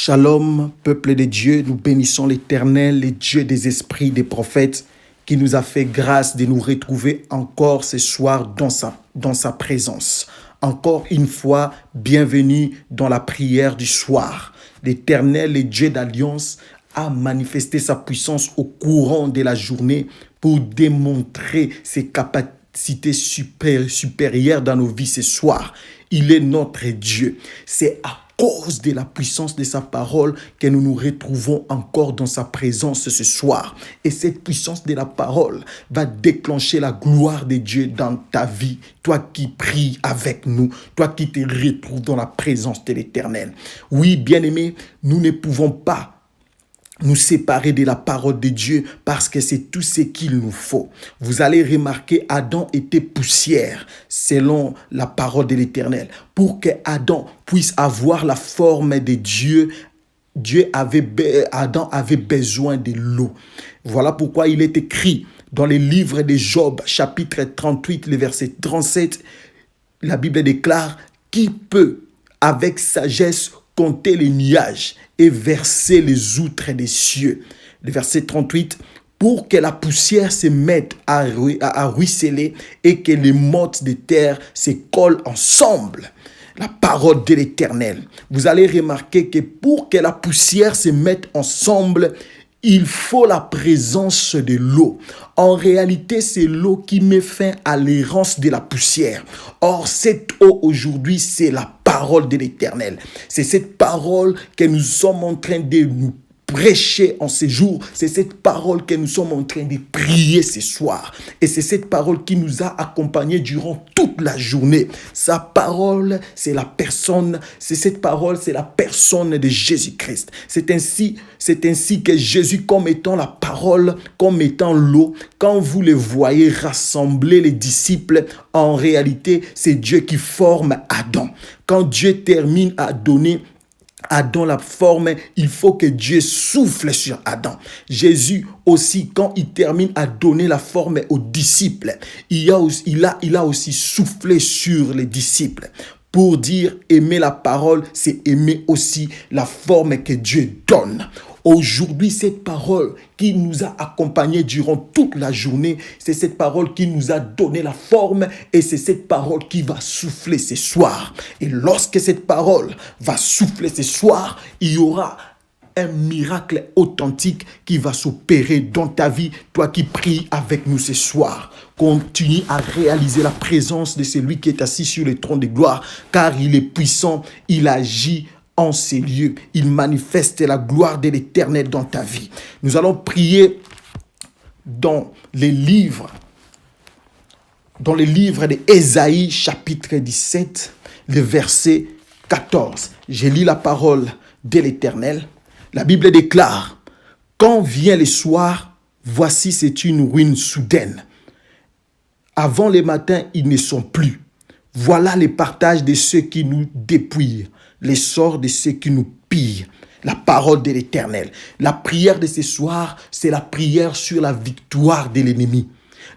Shalom, peuple de Dieu, nous bénissons l'Éternel, le Dieu des esprits, des prophètes, qui nous a fait grâce de nous retrouver encore ce soir dans sa présence. Encore une fois, bienvenue dans la prière du soir. L'Éternel, le Dieu d'alliance, a manifesté sa puissance au courant de la journée pour démontrer ses capacités supérieures dans nos vies ce soir. Il est notre Dieu. C'est à cause de la puissance de sa parole que nous nous retrouvons encore dans sa présence ce soir. Et cette puissance de la parole va déclencher la gloire de Dieu dans ta vie. Toi qui pries avec nous, toi qui te retrouves dans la présence de l'Éternel. Oui, bien-aimés, nous ne pouvons pas nous séparer de la parole de Dieu parce que c'est tout ce qu'il nous faut. Vous allez remarquer, Adam était poussière selon la parole de l'Éternel. Pour que Adam puisse avoir la forme de Dieu, Adam avait besoin de l'eau. Voilà pourquoi il est écrit dans le livre de Job, chapitre 38, le verset 37, la Bible déclare « Qui peut, avec sagesse, compter les nuages et verser les outres des cieux. » Le verset 38, pour que la poussière se mette à ruisseler et que les mottes de terre se collent ensemble. La parole de l'Éternel. Vous allez remarquer que pour que la poussière se mette ensemble, il faut la présence de l'eau. En réalité, c'est l'eau qui met fin à l'errance de la poussière. Or, cette eau aujourd'hui, c'est la parole de l'Éternel. C'est cette parole que nous sommes en train de nous prêcher en ces jours. C'est cette parole que nous sommes en train de prier ce soir. Et c'est cette parole qui nous a accompagnés durant toute la journée. Sa parole, c'est la personne, c'est cette parole, c'est la personne de Jésus-Christ. C'est ainsi que Jésus, comme étant la parole, comme étant l'eau, quand vous le voyez rassembler les disciples, en réalité, c'est Dieu qui forme Adam. Quand Dieu termine à donner Adam la forme, il faut que Dieu souffle sur Adam. Jésus aussi, quand il termine à donner la forme aux disciples, il a aussi soufflé sur les disciples. Pour dire aimer la parole, c'est aimer aussi la forme que Dieu donne. Aujourd'hui, cette parole qui nous a accompagnés durant toute la journée, c'est cette parole qui nous a donné la forme et c'est cette parole qui va souffler ce soir. Et lorsque cette parole va souffler ce soir, il y aura un miracle authentique qui va s'opérer dans ta vie, toi qui pries avec nous ce soir. Continue à réaliser la présence de celui qui est assis sur le trône de gloire, car il est puissant, il agit en ces lieux. Il manifeste la gloire de l'Éternel dans ta vie. Nous allons prier dans les livres d'Ésaïe, chapitre 17, le verset 14. Je lis la parole de l'Éternel. La Bible déclare, « Quand vient le soir, voici c'est une ruine soudaine. Avant le matin, ils ne sont plus. Voilà le partage de ceux qui nous dépouillent, l'essor de ceux qui nous pillent. » La parole de l'Éternel. La prière de ce soir, c'est la prière sur la victoire de l'ennemi.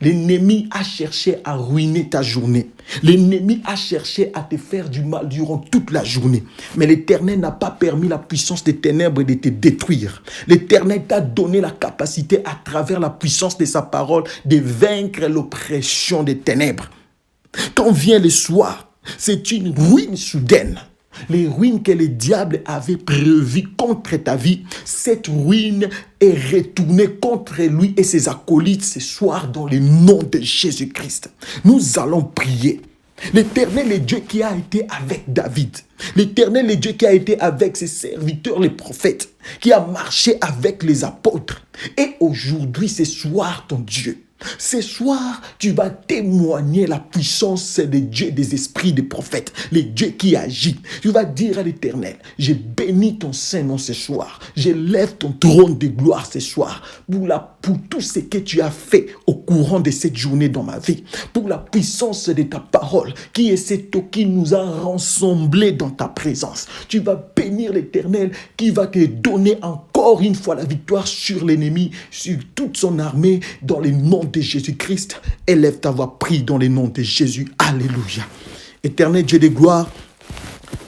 L'ennemi a cherché à ruiner ta journée. L'ennemi a cherché à te faire du mal durant toute la journée. Mais l'Éternel n'a pas permis la puissance des ténèbres de te détruire. L'Éternel t'a donné la capacité à travers la puissance de sa parole de vaincre l'oppression des ténèbres. Quand vient le soir, c'est une ruine soudaine. Les ruines que le diable avait prévues contre ta vie, cette ruine est retournée contre lui et ses acolytes ce soir dans le nom de Jésus-Christ. Nous allons prier. L'Éternel est Dieu qui a été avec David. L'Éternel est Dieu qui a été avec ses serviteurs, les prophètes, qui a marché avec les apôtres. Et aujourd'hui, ce soir, ton Dieu, ce soir, tu vas témoigner la puissance des dieux, des esprits, des prophètes, les dieux qui agissent. Tu vas dire à l'Éternel, je bénis ton Saint-Nom ce soir. Je lève ton trône de gloire ce soir pour tout ce que tu as fait au courant de cette journée dans ma vie. Pour la puissance de ta parole, qui est cette eau qui nous a rassemblés dans ta présence. Tu vas bénir l'Éternel qui va te donner encore une fois la victoire sur l'ennemi, sur toute son armée, dans le nom de Jésus-Christ. Élève ta voix, prie dans le nom de Jésus. Alléluia. Éternel Dieu de gloire,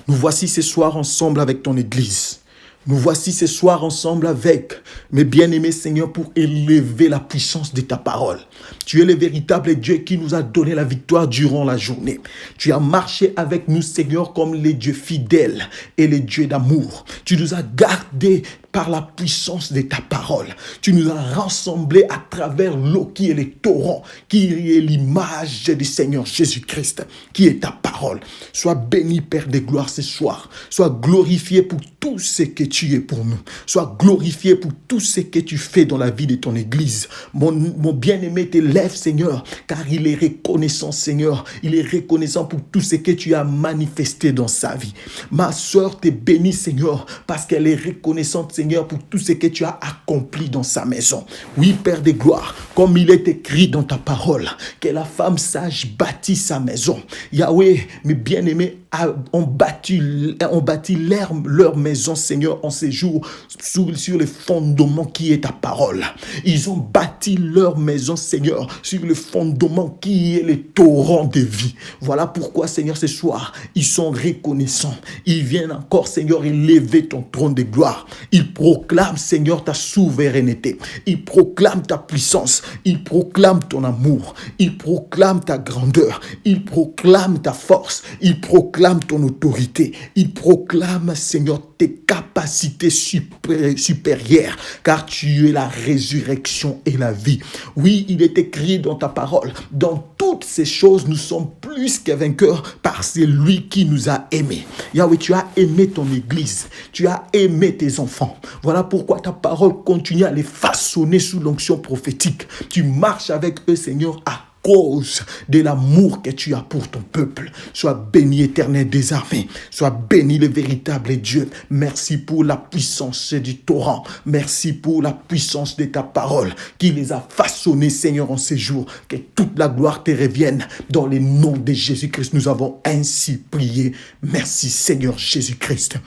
nous voici ce soir ensemble avec ton Église. Nous voici ce soir ensemble avec mes bien-aimés Seigneur pour élever la puissance de ta parole. Tu es le véritable Dieu qui nous a donné la victoire durant la journée. Tu as marché avec nous Seigneur comme les dieux fidèles et les dieux d'amour. Tu nous as gardés par la puissance de ta parole. Tu nous as rassemblés à travers l'eau qui est le torrent, qui est l'image du Seigneur Jésus-Christ, qui est ta parole. Sois béni Père de gloire ce soir. Sois glorifié pour tout ce que tu es pour nous. Sois glorifié pour tout ce que tu fais dans la vie de ton Église. Mon bien-aimé t'élève Seigneur, car il est reconnaissant Seigneur. Il est reconnaissant pour tout ce que tu as manifesté dans sa vie. Ma soeur te bénit Seigneur, parce qu'elle est reconnaissante Seigneur pour tout ce que tu as accompli dans sa maison. Oui Père de gloire, comme il est écrit dans ta parole, que la femme sage bâtit sa maison. Yahweh, mes bien-aimés, ont bâti leur maison, Seigneur, en ces jours, sur le fondement qui est ta parole. Ils ont bâti leur maison, Seigneur, sur le fondement qui est le torrent de vie. Voilà pourquoi, Seigneur, ce soir, ils sont reconnaissants. Ils viennent encore, Seigneur, élever ton trône de gloire. Ils proclament, Seigneur, ta souveraineté. Ils proclament ta puissance. Ils proclament ton amour. Ils proclament ta grandeur. Ils proclament ta force. Ils proclament ton autorité. Ils proclament, Seigneur, tes capacités supérieures, car tu es la résurrection et la vie. Oui, il est écrit dans ta parole, dans toutes ces choses, nous sommes plus que vainqueurs par celui qui nous a aimés. Yahweh, tu as aimé ton Église, tu as aimé tes enfants. Voilà pourquoi ta parole continue à les façonner sous l'onction prophétique. Tu marches avec eux, Seigneur, à cause de l'amour que tu as pour ton peuple. Sois béni éternel des armées. Sois béni le véritable Dieu. Merci pour la puissance du torrent. Merci pour la puissance de ta parole qui les a façonnés, Seigneur, en ces jours. Que toute la gloire te revienne. Dans le nom de Jésus-Christ, nous avons ainsi prié. Merci Seigneur Jésus-Christ.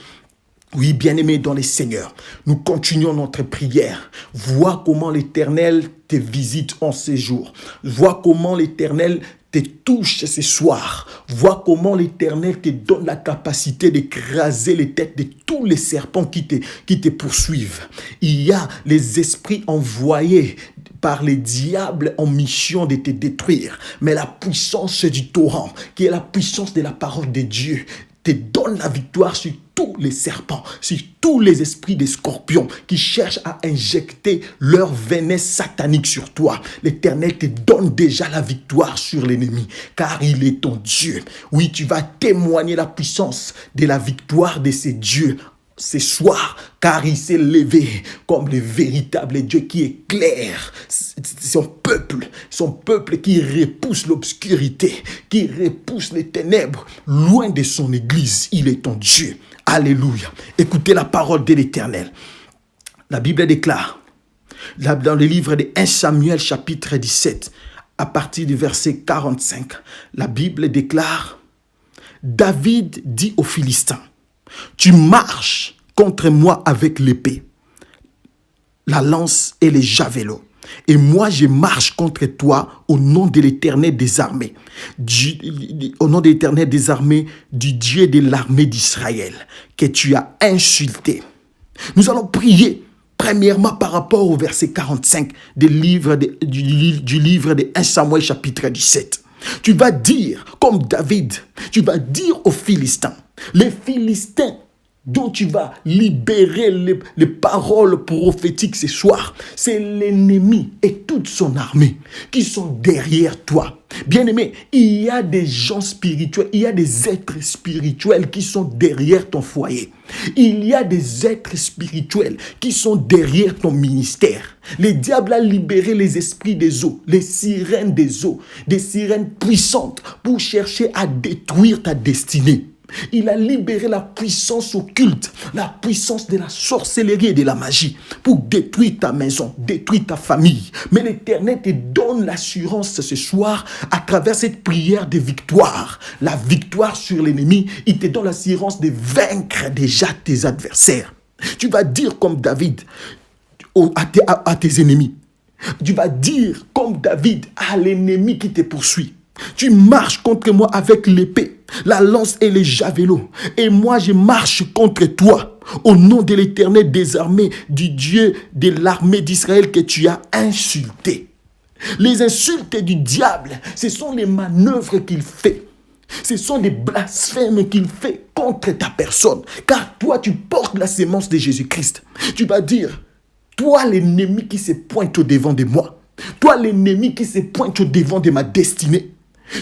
Oui, bien-aimés dans les Seigneurs, nous continuons notre prière. Vois comment l'Éternel te visite en ces jours. Vois comment l'Éternel te touche ce soir. Vois comment l'Éternel te donne la capacité d'écraser les têtes de tous les serpents qui te poursuivent. Il y a les esprits envoyés par les diables en mission de te détruire. Mais la puissance du torrent, qui est la puissance de la parole de Dieu, te donne la victoire sur tous les serpents, sur tous les esprits des scorpions qui cherchent à injecter leur venin satanique sur toi. L'Éternel te donne déjà la victoire sur l'ennemi, car il est ton Dieu. Oui, tu vas témoigner la puissance de la victoire de ces dieux ce soir, car il s'est levé comme le véritable Dieu qui éclaire son peuple qui repousse l'obscurité, qui repousse les ténèbres loin de son Église. Il est ton Dieu. Alléluia. Écoutez la parole de l'Éternel. La Bible déclare, dans le livre de 1 Samuel chapitre 17, à partir du verset 45, la Bible déclare, David dit aux Philistins, tu marches contre moi avec l'épée, la lance et les javelots. Et moi, je marche contre toi au nom de l'Éternel des armées. Au nom de l'Éternel des armées, du Dieu de l'armée d'Israël, que tu as insulté. Nous allons prier, premièrement, par rapport au verset 45 du livre de 1 Samuel chapitre 17. Tu vas dire, comme David, tu vas dire aux Philistins, les Philistins dont tu vas libérer les paroles prophétiques ce soir, c'est l'ennemi et toute son armée qui sont derrière toi. Bien-aimé, il y a des gens spirituels, il y a des êtres spirituels qui sont derrière ton foyer. Il y a des êtres spirituels qui sont derrière ton ministère. Le diable a libéré les esprits des eaux, les sirènes des eaux, des sirènes puissantes pour chercher à détruire ta destinée. Il a libéré la puissance occulte, la puissance de la sorcellerie et de la magie pour détruire ta maison, détruire ta famille. Mais l'Éternel te donne l'assurance ce soir à travers cette prière de victoire. La victoire sur l'ennemi, il te donne l'assurance de vaincre déjà tes adversaires. Tu vas dire comme David à tes ennemis. Tu vas dire comme David à l'ennemi qui te poursuit. Tu marches contre moi avec l'épée, la lance et les javelots. Et moi, je marche contre toi Au nom de l'Éternel des armées, du Dieu de l'armée d'Israël que tu as insulté. Les insultes du diable, ce sont les manœuvres qu'il fait. Ce sont des blasphèmes qu'il fait contre ta personne. Car toi, tu portes la sémence de Jésus-Christ. Tu vas dire, toi l'ennemi qui se pointe au devant de moi, toi l'ennemi qui se pointe au devant de ma destinée,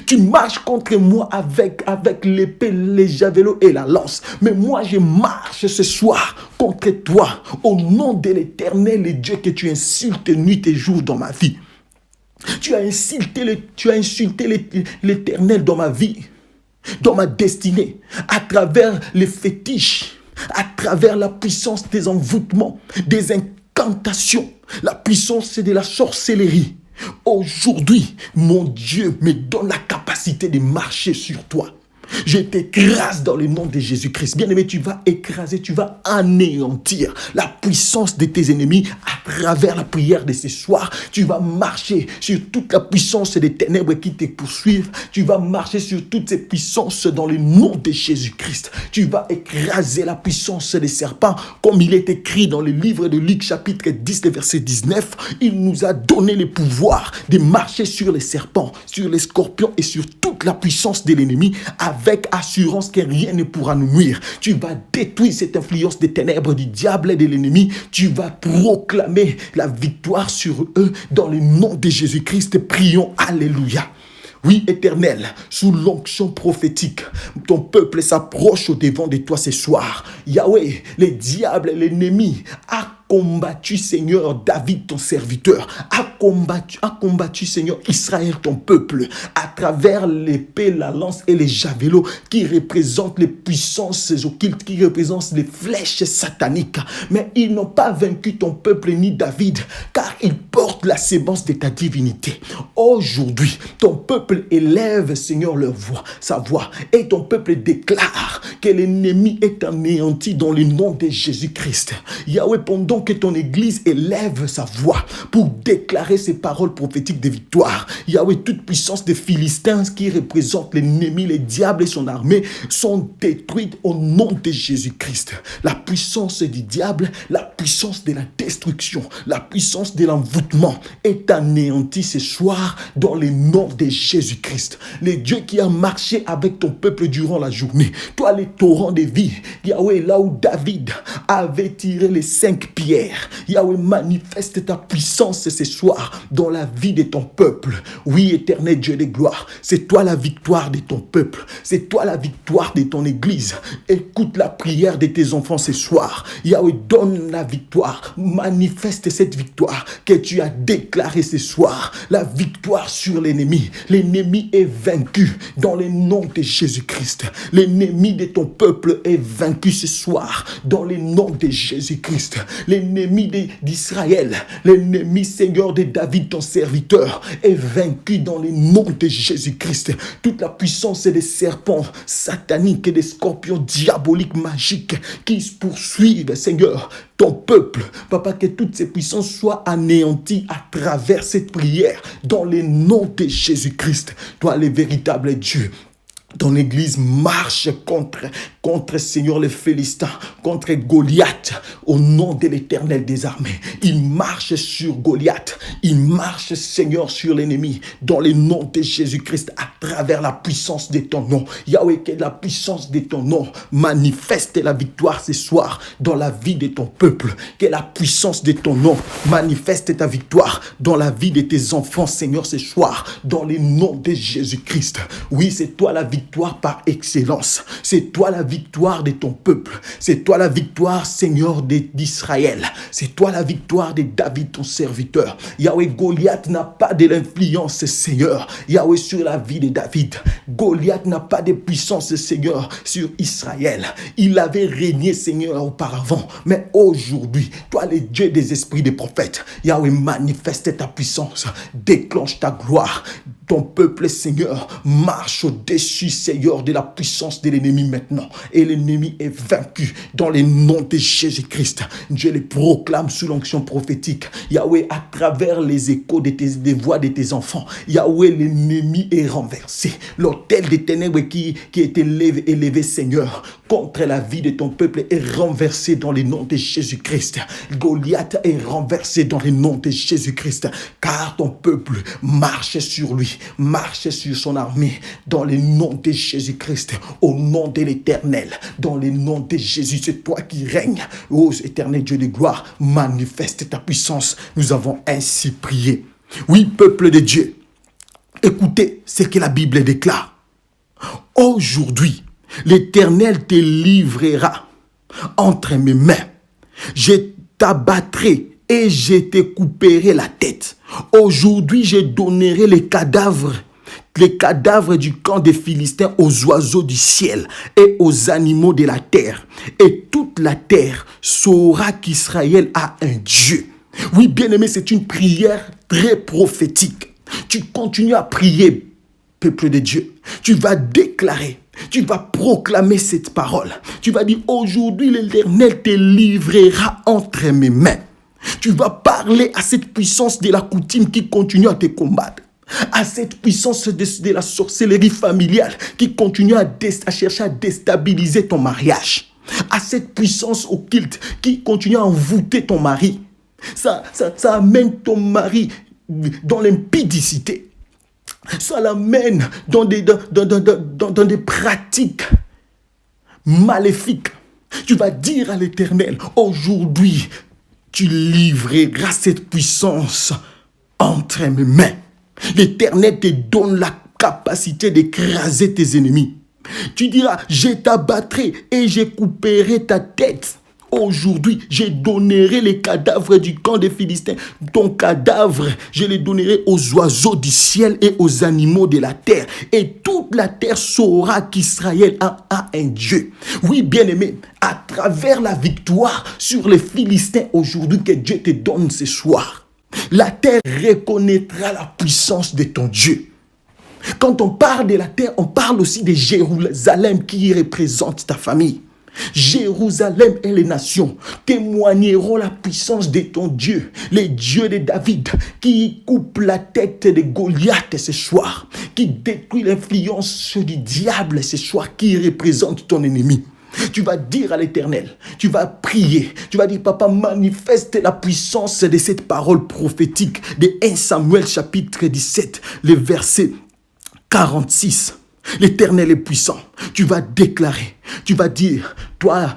tu marches contre moi avec l'épée, les javelots et la lance. Mais moi, je marche ce soir contre toi au nom de l'Éternel, le Dieu que tu insultes nuit et jour dans ma vie. Tu as insulté l'Éternel dans ma vie, dans ma destinée, à travers les fétiches, à travers la puissance des envoûtements, des incantations, la puissance de la sorcellerie. Aujourd'hui, mon Dieu me donne la capacité de marcher sur toi. Je t'écrase dans le nom de Jésus-Christ. Bien-aimé, tu vas écraser, tu vas anéantir la puissance de tes ennemis à travers la prière de ce soir. Tu vas marcher sur toute la puissance des ténèbres qui te poursuivent. Tu vas marcher sur toutes ces puissances dans le nom de Jésus-Christ. Tu vas écraser la puissance des serpents comme il est écrit dans le livre de Luc chapitre 10, verset 19. Il nous a donné le pouvoir de marcher sur les serpents, sur les scorpions et sur toute la puissance de l'ennemi avec assurance que rien ne pourra nous nuire. Tu vas détruire cette influence des ténèbres du diable et de l'ennemi. Tu vas proclamer la victoire sur eux dans le nom de Jésus-Christ. Prions, alléluia. Oui, Éternel, sous l'onction prophétique, ton peuple s'approche au devant de toi ce soir. Yahweh, les diables et l'ennemi a combattu, Seigneur, David, ton serviteur, a combattu, Seigneur, Israël, ton peuple, à travers l'épée, la lance et les javelots qui représentent les puissances occultes, qui représentent les flèches sataniques. Mais ils n'ont pas vaincu ton peuple ni David, car ils portent la sémence de ta divinité. Aujourd'hui, ton peuple élève, Seigneur, sa voix, et ton peuple déclare que l'ennemi est anéanti dans le nom de Jésus-Christ. Yahweh, pendant que ton église élève sa voix pour déclarer ces paroles prophétiques de victoire, Yahweh, toute puissance des Philistins qui représentent l'ennemi, les diables et son armée sont détruites au nom de Jésus-Christ. La puissance du diable, la puissance de la destruction, la puissance de l'envoûtement est anéantie ce soir dans le nom de Jésus-Christ. Le Dieu qui a marché avec ton peuple durant la journée, toi les torrents de vie, Yahweh, là où David avait tiré les 5 pierres, Yahweh, manifeste ta puissance ce soir dans la vie de ton peuple. Oui, éternel Dieu de gloire, c'est toi la victoire de ton peuple, c'est toi la victoire de ton église. Écoute la prière de tes enfants ce soir. Yahweh, donne la victoire, manifeste cette victoire que tu as déclarée ce soir, la victoire sur l'ennemi. L'ennemi est vaincu dans le nom de Jésus-Christ. L'ennemi de ton peuple est vaincu ce soir dans le nom de Jésus-Christ. L'ennemi d'Israël, l'ennemi, Seigneur, de David, ton serviteur, est vaincu dans le nom de Jésus-Christ. Toute la puissance des serpents sataniques et des scorpions diaboliques, magiques, qui se poursuivent, Seigneur, ton peuple, Papa, que toutes ces puissances soient anéanties à travers cette prière, dans le nom de Jésus-Christ. Toi, le véritable Dieu. Ton église marche contre Seigneur les Philistins, contre Goliath, au nom de l'Éternel des armées. Il marche sur Goliath, il marche, Seigneur, sur l'ennemi, dans le nom de Jésus-Christ, à travers la puissance de ton nom. Yahweh, que la puissance de ton nom manifeste la victoire ce soir dans la vie de ton peuple. Que la puissance de ton nom manifeste ta victoire dans la vie de tes enfants, Seigneur, ce soir, dans le nom de Jésus-Christ. Oui, c'est toi la victoire par excellence. C'est toi la victoire de ton peuple. C'est toi la victoire, Seigneur, d'Israël. C'est toi la victoire de David, ton serviteur. Yahweh, Goliath n'a pas de l'influence, Seigneur, Yahweh, sur la vie de David. Goliath n'a pas de puissance, Seigneur, sur Israël. Il avait régné, Seigneur, auparavant. Mais aujourd'hui, toi, le Dieu des esprits des prophètes, Yahweh, manifeste ta puissance. Déclenche ta gloire. Ton peuple, Seigneur, marche au-dessus, Seigneur, de la puissance de l'ennemi maintenant. et l'ennemi est vaincu dans le nom de Jésus-Christ. Je les proclame sous l'onction prophétique. Yahweh, à travers les échos des voix de tes enfants, Yahweh, l'ennemi est renversé. L'autel des ténèbres qui est élevé, Seigneur, contre la vie de ton peuple est renversé dans le nom de Jésus-Christ. Goliath est renversé dans le nom de Jésus-Christ, car ton peuple marche sur lui, marche sur son armée, dans le nom de Jésus-Christ, au nom de l'Éternel, dans le nom de Jésus. C'est toi qui règnes, ô éternel Dieu de gloire, manifeste ta puissance. Nous avons ainsi prié. Oui, peuple de Dieu, écoutez ce que la Bible déclare. Aujourd'hui, l'Éternel te livrera entre mes mains. Je t'abattrai et je te couperai la tête. Aujourd'hui, je donnerai les cadavres du camp des Philistins aux oiseaux du ciel et aux animaux de la terre. Et toute la terre saura qu'Israël a un Dieu. Oui, bien-aimé, c'est une prière très prophétique. Tu continues à prier, peuple de Dieu. Tu vas déclarer, tu vas proclamer cette parole. Tu vas dire, aujourd'hui l'Éternel te livrera entre mes mains. Tu vas parler à cette puissance de la coutume qui continue à te combattre, à cette puissance de la sorcellerie familiale qui continue à chercher à déstabiliser ton mariage, à cette puissance occulte qui continue à envoûter ton mari. Ça amène ton mari dans l'impudicité. Ça l'amène dans des pratiques maléfiques. Tu vas dire à l'Éternel, aujourd'hui, tu livreras cette puissance entre mes mains. L'Éternel te donne la capacité d'écraser tes ennemis. Tu diras, je t'abattrai et je couperai ta tête. Aujourd'hui, je donnerai les cadavres du camp des Philistins. Ton cadavre, je les donnerai aux oiseaux du ciel et aux animaux de la terre. Et toute la terre saura qu'Israël a un Dieu. Oui, bien-aimé, à travers la victoire sur les Philistins aujourd'hui que Dieu te donne ce soir, la terre reconnaîtra la puissance de ton Dieu. Quand on parle de la terre, on parle aussi de Jérusalem qui représente ta famille. Jérusalem et les nations témoigneront la puissance de ton Dieu, le Dieu de David, qui coupe la tête de Goliath ce soir, qui détruit l'influence du diable ce soir, qui représente ton ennemi. Tu vas dire à l'Éternel, tu vas prier, tu vas dire, papa, manifeste la puissance de cette parole prophétique de 1 Samuel chapitre 17, le verset 46. L'Éternel est puissant. Tu vas déclarer, tu vas dire, toi,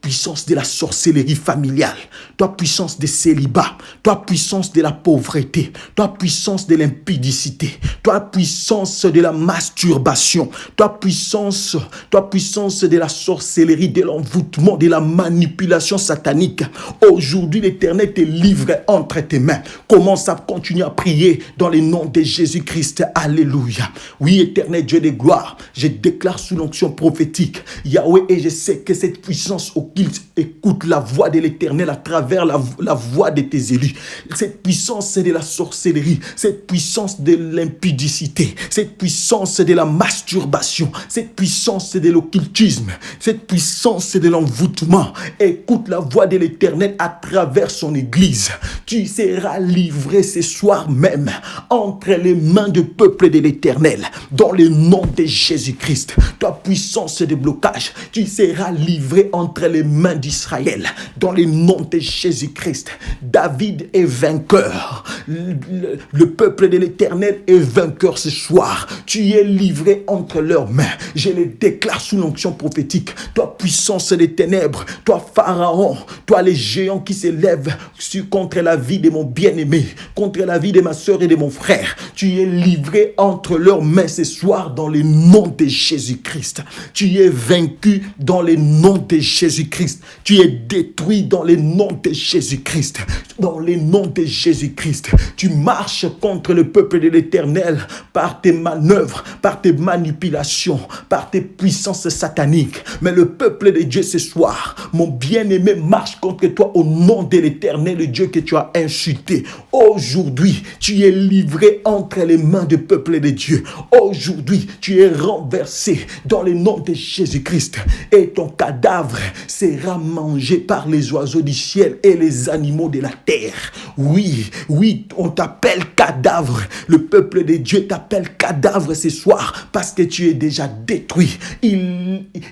puissance de la sorcellerie familiale, toi, puissance des célibats, toi, puissance de la pauvreté, toi, puissance de l'impudicité, toi, puissance de la masturbation, toi, puissance de la sorcellerie, de l'envoûtement, de la manipulation satanique. Aujourd'hui, l'Éternel te livre entre tes mains. Commence à continuer à prier dans le nom de Jésus-Christ. Alléluia. Oui, Éternel Dieu de gloire, je déclare sous l'onction prophétique, Yahweh, et je sais que cette puissance qu'ils écoutent la voix de l'Éternel à travers la voix de tes élus. Cette puissance de la sorcellerie, cette puissance de l'impudicité, cette puissance de la masturbation, cette puissance de l'occultisme, cette puissance de l'envoûtement. Écoute la voix de l'Éternel à travers son Église. Tu seras livré ce soir même entre les mains du peuple de l'Éternel, dans le nom de Jésus-Christ. Ta puissance de blocage, tu seras livré entre les mains d'Israël, dans le nom de Jésus-Christ. David est vainqueur. Le peuple de l'Éternel est vainqueur ce soir. Tu es livré entre leurs mains. Je les déclare sous l'onction prophétique. Toi, puissance des ténèbres, toi, Pharaon, toi, les géants qui s'élèvent contre la vie de mon bien-aimé, contre la vie de ma soeur et de mon frère, tu es livré entre leurs mains ce soir dans le nom de Jésus-Christ. Tu es vaincu dans le nom de Jésus-Christ. Jésus-Christ. Tu es détruit dans le nom de Jésus-Christ. Dans le nom de Jésus-Christ. Tu marches contre le peuple de l'Éternel par tes manœuvres, par tes manipulations, par tes puissances sataniques. Mais le peuple de Dieu ce soir, mon bien-aimé, marche contre toi au nom de l'Éternel Dieu que tu as insulté. Aujourd'hui, tu es livré entre les mains du peuple de Dieu. Aujourd'hui, tu es renversé dans le nom de Jésus-Christ. Et ton cadavre sera mangé par les oiseaux du ciel et les animaux de la terre. Oui, on t'appelle cadavre. Le peuple de Dieu t'appelle cadavre ce soir parce que tu es déjà détruit.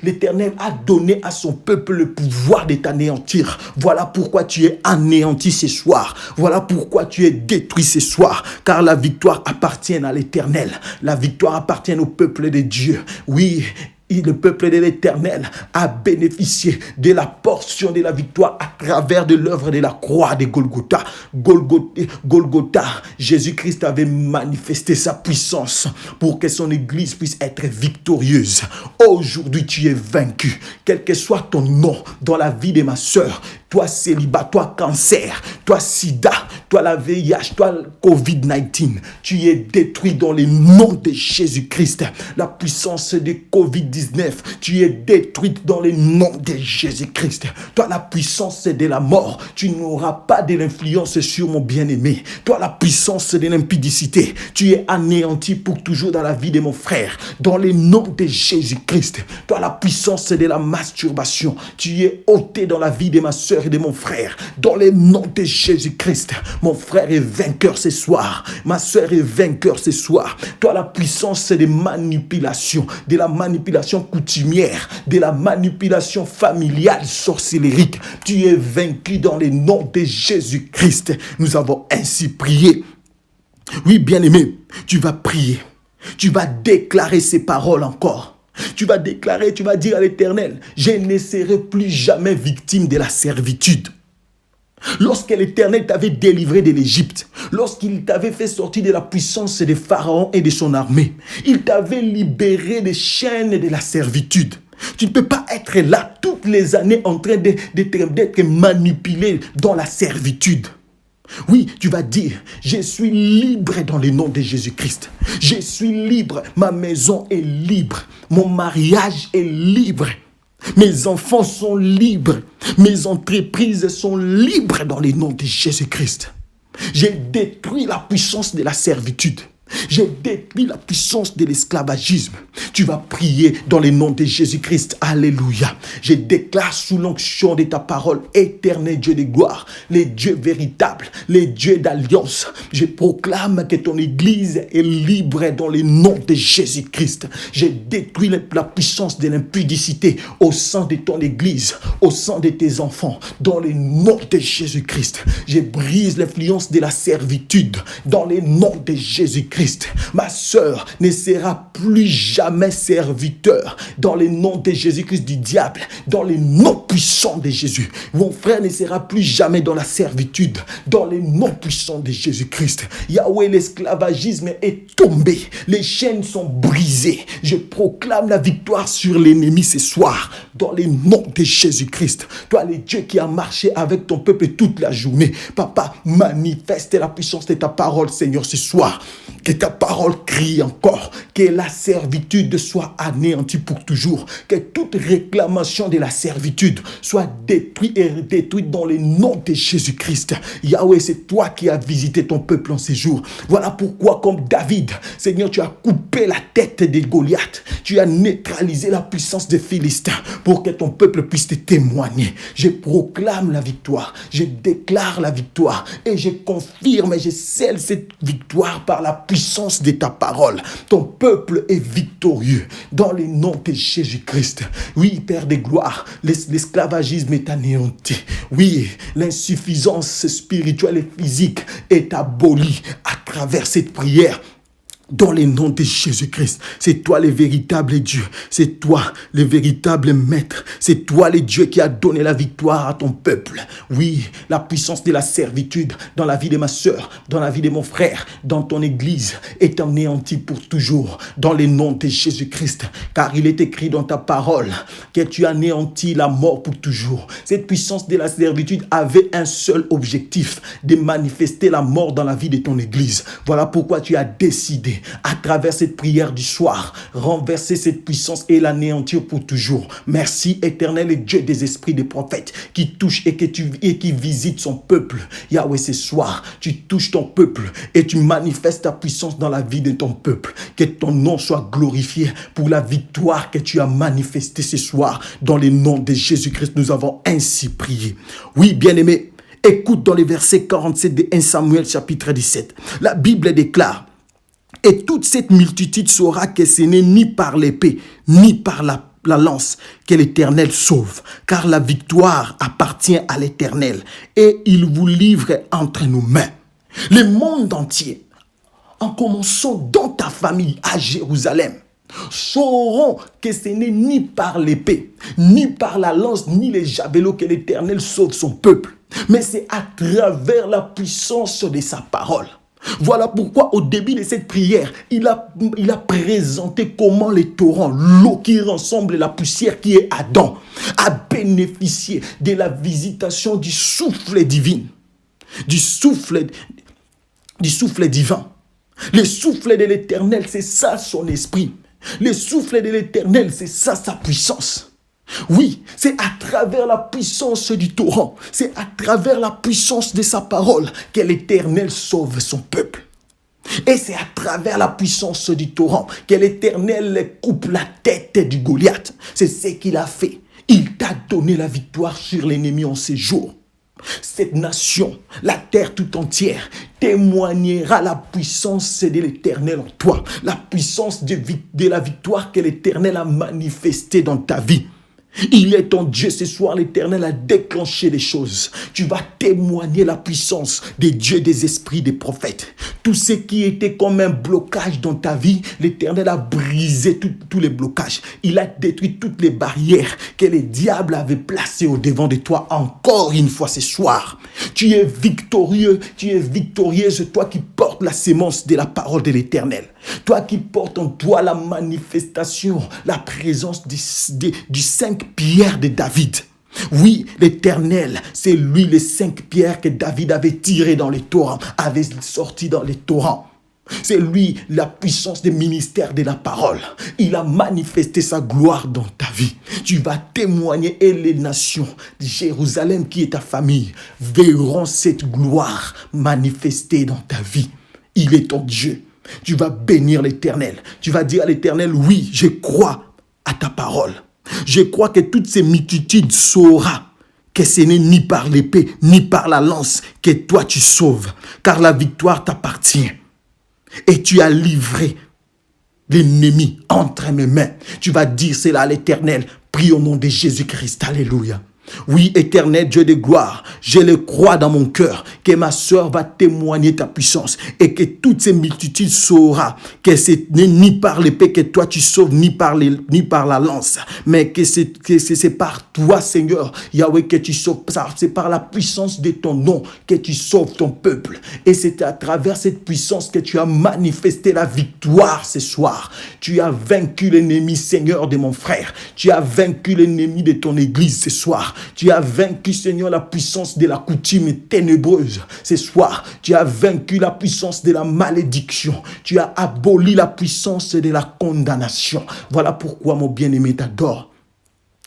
L'Éternel a donné à son peuple le pouvoir de t'anéantir. Voilà pourquoi tu es anéanti ce soir. Voilà pourquoi tu es détruit ce soir. Car la victoire appartient à l'Éternel. La victoire appartient au peuple de Dieu. Oui, le peuple de l'Éternel a bénéficié de la portion de la victoire à travers de l'œuvre de la croix de Golgotha. Golgotha, Jésus-Christ avait manifesté sa puissance pour que son Église puisse être victorieuse. Aujourd'hui, tu es vaincu. Quel que soit ton nom dans la vie de ma sœur, toi célibat, toi cancer, toi sida, toi la VIH, toi COVID-19, tu es détruit dans le nom de Jésus-Christ. La puissance de COVID-19, tu es détruite dans le nom de Jésus-Christ. Toi la puissance de la mort, tu n'auras pas de l'influence sur mon bien-aimé. Toi la puissance de l'impudicité, tu es anéanti pour toujours dans la vie de mon frère. Dans le nom de Jésus-Christ. Toi la puissance de la masturbation, tu es ôté dans la vie de ma soeur et de mon frère. Dans le nom de Jésus-Christ. Mon frère est vainqueur ce soir. Ma soeur est vainqueur ce soir. Toi la puissance des manipulations, de la manipulation coutumière, de la manipulation familiale, sorcellérique. Tu es vaincu dans le nom de Jésus-Christ. Nous avons ainsi prié. Oui, bien-aimé, tu vas prier. Tu vas déclarer ces paroles encore. Tu vas déclarer, tu vas dire à l'Éternel, je ne serai plus jamais victime de la servitude. Lorsque l'Éternel t'avait délivré de l'Égypte, lorsqu'il t'avait fait sortir de la puissance de Pharaon et de son armée, il t'avait libéré des chaînes de la servitude. Tu ne peux pas être là toutes les années en train d'être manipulé dans la servitude. Oui, tu vas dire, je suis libre dans le nom de Jésus-Christ. Je suis libre, ma maison est libre, mon mariage est libre. Mes enfants sont libres, mes entreprises sont libres dans le nom de Jésus-Christ. J'ai détruit la puissance de la servitude. J'ai détruit la puissance de l'esclavagisme. Tu vas prier dans le nom de Jésus-Christ. Alléluia. Je déclare sous l'onction de ta parole, éternel Dieu de gloire, les dieux véritables, les dieux d'alliance. Je proclame que ton Église est libre dans le nom de Jésus-Christ. J'ai détruit la puissance de l'impudicité au sein de ton Église, au sein de tes enfants, dans le nom de Jésus-Christ. Je brise l'influence de la servitude dans le nom de Jésus-Christ. Ma sœur ne sera plus jamais serviteur dans le nom de Jésus-Christ du diable, dans le nom puissant de Jésus. Mon frère ne sera plus jamais dans la servitude, dans le nom puissant de Jésus-Christ. Yahweh, l'esclavagisme est tombé, les chaînes sont brisées. Je proclame la victoire sur l'ennemi ce soir, dans le nom de Jésus-Christ. Toi, le Dieu qui a marché avec ton peuple toute la journée, Papa, manifeste la puissance de ta parole, Seigneur, ce soir. Que ta parole crie encore, que la servitude soit anéantie pour toujours, que toute réclamation de la servitude soit détruite dans le nom de Jésus-Christ. Yahweh, c'est toi qui as visité ton peuple en ces jours. Voilà pourquoi, comme David, Seigneur, tu as coupé la tête de Goliath, tu as neutralisé la puissance des Philistins pour que ton peuple puisse te témoigner. Je proclame la victoire, je déclare la victoire et je confirme et je scelle cette victoire par la puissance de ta parole. Ton peuple est victorieux dans le nom de Jésus-Christ. Oui, Père de gloire, l'esclavagisme est anéanti. Oui, l'insuffisance spirituelle et physique est abolie à travers cette prière. Dans le nom de Jésus-Christ, c'est toi le véritable Dieu, c'est toi le véritable Maître, c'est toi le Dieu qui a donné la victoire à ton peuple. Oui, la puissance de la servitude dans la vie de ma soeur, dans la vie de mon frère, dans ton église est anéantie pour toujours, dans le nom de Jésus-Christ, car il est écrit dans ta parole que tu anéantis la mort pour toujours. Cette puissance de la servitude avait un seul objectif, de manifester la mort dans la vie de ton église. Voilà pourquoi tu as décidé à travers cette prière du soir, renverser cette puissance et l'anéantir pour toujours. Merci éternel et Dieu des esprits des prophètes qui touche et qui visite son peuple. Yahweh, ce soir, tu touches ton peuple et tu manifestes ta puissance dans la vie de ton peuple. Que ton nom soit glorifié pour la victoire que tu as manifestée ce soir. Dans le nom de Jésus-Christ, nous avons ainsi prié. Oui, bien-aimé, écoute dans les versets 47 de 1 Samuel chapitre 17. La Bible déclare: et toute cette multitude saura que ce n'est ni par l'épée, ni par la lance que l'Éternel sauve, car la victoire appartient à l'Éternel, et il vous livre entre nos mains. Le monde entier, en commençant dans ta famille à Jérusalem, sauront que ce n'est ni par l'épée, ni par la lance, ni les javelots que l'Éternel sauve son peuple, mais c'est à travers la puissance de sa parole. Voilà pourquoi au début de cette prière, il a présenté comment les torrents, l'eau qui rassemble la poussière qui est Adam, a bénéficié de la visitation du souffle divin, du souffle divin. Le souffle de l'Éternel, c'est ça son esprit. Le souffle de l'Éternel, c'est ça sa puissance. Oui, c'est à travers la puissance du torrent, c'est à travers la puissance de sa parole que l'Éternel sauve son peuple. Et c'est à travers la puissance du torrent que l'Éternel coupe la tête du Goliath. C'est ce qu'il a fait. Il t'a donné la victoire sur l'ennemi en ces jours. Cette nation, la terre tout entière, témoignera la puissance de l'Éternel en toi. La puissance de la victoire que l'Éternel a manifestée dans ta vie. Il est ton Dieu ce soir, l'Éternel a déclenché les choses. Tu vas témoigner la puissance des dieux, des esprits, des prophètes. Tout ce qui était comme un blocage dans ta vie, l'Éternel a brisé tous les blocages. Il a détruit toutes les barrières que le diable avait placées au devant de toi encore une fois ce soir. Tu es victorieux, tu es victorieuse, toi qui portes la sémence de la parole de l'Éternel. Toi qui portes en toi la manifestation, la présence du 5 pierres de David. Oui, l'Éternel, c'est lui les 5 pierres que David avait tirées dans les torrents, avait sorti dans les torrents. C'est lui la puissance des ministères de la parole. Il a manifesté sa gloire dans ta vie. Tu vas témoigner et les nations de Jérusalem qui est ta famille verront cette gloire manifestée dans ta vie. Il est ton Dieu. Tu vas bénir l'Éternel. Tu vas dire à l'Éternel, oui, je crois à ta parole. Je crois que toutes ces multitudes sauront que ce n'est ni par l'épée, ni par la lance que toi tu sauves, car la victoire t'appartient. Et tu as livré l'ennemi entre mes mains. Tu vas dire cela à l'Éternel. Prie au nom de Jésus-Christ. Alléluia. Oui, éternel Dieu de gloire, je le crois dans mon cœur que ma soeur va témoigner ta puissance et que toutes ces multitudes sauront que ce n'est ni par l'épée que toi tu sauves, ni par la lance, mais que c'est par toi, Seigneur, Yahweh, que tu sauves. C'est par la puissance de ton nom que tu sauves ton peuple. Et c'est à travers cette puissance que tu as manifesté la victoire ce soir. Tu as vaincu l'ennemi, Seigneur, de mon frère. Tu as vaincu l'ennemi de ton église ce soir. Tu as vaincu, Seigneur, la puissance de la coutume ténébreuse. Ce soir, tu as vaincu la puissance de la malédiction. Tu as aboli la puissance de la condamnation. Voilà pourquoi mon bien-aimé t'adore.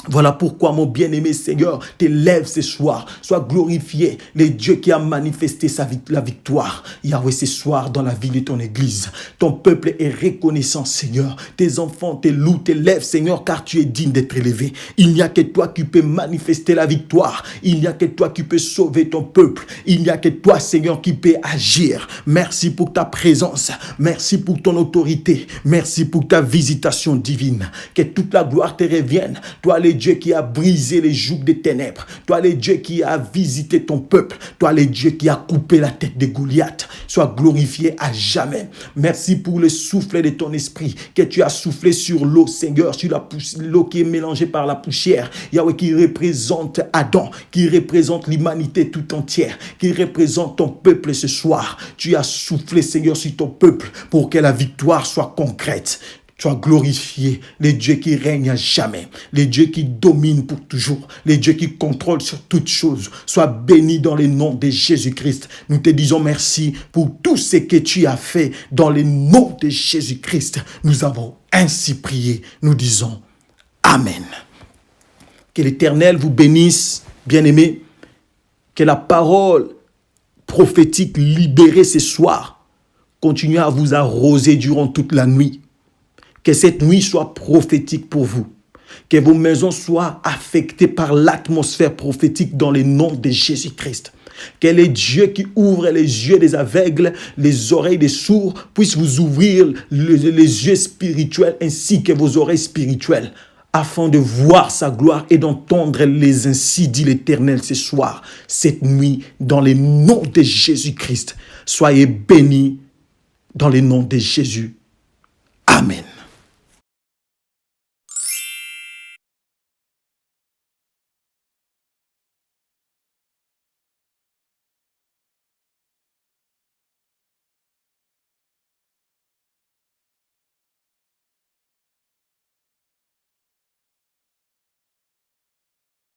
Voilà pourquoi, mon bien-aimé Seigneur, t'élève ce soir. Sois glorifié, le Dieu qui a manifesté la victoire. Yahweh, ce soir, dans la vie de ton église. Ton peuple est reconnaissant, Seigneur. Tes enfants te louent, t'élèvent, Seigneur, car tu es digne d'être élevé. Il n'y a que toi qui peux manifester la victoire. Il n'y a que toi qui peux sauver ton peuple. Il n'y a que toi, Seigneur, qui peux agir. Merci pour ta présence. Merci pour ton autorité. Merci pour ta visitation divine. Que toute la gloire te revienne. Toi, le Dieu qui a brisé les jougs des ténèbres. Toi le Dieu qui a visité ton peuple. Toi le Dieu qui a coupé la tête de Goliath. Sois glorifié à jamais. Merci pour le souffle de ton esprit que tu as soufflé sur l'eau, Seigneur, sur l'eau qui est mélangée par la poussière. Yahweh, qui représente Adam, qui représente l'humanité tout entière, qui représente ton peuple ce soir. Tu as soufflé, Seigneur, sur ton peuple pour que la victoire soit concrète. Sois glorifié, le Dieu qui règne à jamais, le Dieu qui domine pour toujours, le Dieu qui contrôle sur toutes choses. Sois béni dans le nom de Jésus-Christ. Nous te disons merci pour tout ce que tu as fait dans le nom de Jésus-Christ. Nous avons ainsi prié. Nous disons Amen. Que l'Éternel vous bénisse, bien-aimés. Que la parole prophétique libérée ce soir continue à vous arroser durant toute la nuit. Que cette nuit soit prophétique pour vous. Que vos maisons soient affectées par l'atmosphère prophétique dans le nom de Jésus-Christ. Que les dieux qui ouvrent les yeux des aveugles, les oreilles des sourds, puissent vous ouvrir les yeux spirituels ainsi que vos oreilles spirituelles, afin de voir sa gloire et d'entendre les ainsi dit l'Éternel ce soir, cette nuit, dans le nom de Jésus-Christ. Soyez bénis dans le nom de Jésus. Amen.